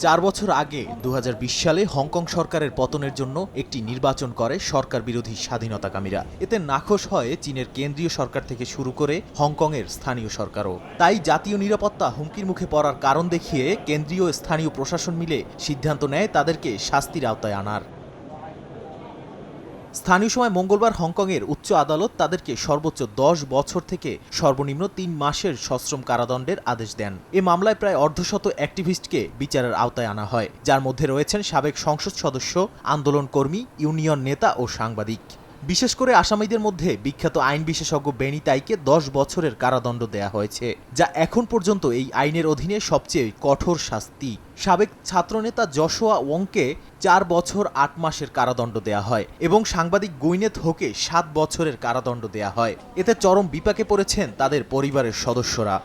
4 বছর আগে 2020 সালে হংকং সরকারের পতনের জন্য একটি নির্বাচন করে সরকার বিরোধী স্বাধীনতাকামীরা। এতে নাখোশ হয় চীনের কেন্দ্রীয় সরকার থেকে শুরু করে হংকংয়ের স্থানীয় সরকারও। তাই জাতীয় নিরাপত্তা হুমকির মুখে পড়ার কারণ দেখিয়ে কেন্দ্রীয় ও স্থানীয় প্রশাসন মিলে সিদ্ধান্ত নেয় তাদেরকে শাস্তির আওতায় আনার। স্থানীয় সময় মঙ্গলবার হংকংয়ের উচ্চ আদালত তাদেরকে সর্বোচ্চ 10 বছর থেকে সর্বনিম্ন 3 মাসের সশ্রম কারাদণ্ডের আদেশ দেন। এ মামলায় প্রায় অর্ধশত অ্যাক্টিভিস্টকে বিচারের আওতায় আনা হয়, যার মধ্যে রয়েছেন সাবেক সংসদ সদস্য, আন্দোলনকর্মী, ইউনিয়ন নেতা ও সাংবাদিক। বিশেষ করে আসামিদের মধ্যে বিখ্যাত আইন বিশেষজ্ঞ বেনি তাইকে 10 বছরের কারাদণ্ড দেয়া হয়েছে, যা এখন পর্যন্ত এই আইনের অধীনে সবচেয়ে কঠোর শাস্তি। সাবেক ছাত্রনেতা জশোয়া ওয়ংকে 4 বছর 8 মাসের কারাদণ্ড দেয়া হয় এবং সাংবাদিক গুইনেথ হোকে 7 বছরের কারাদণ্ড দেয়া হয়। এতে চরম বিপাকে পড়েছেন তাদের পরিবারের সদস্যরা।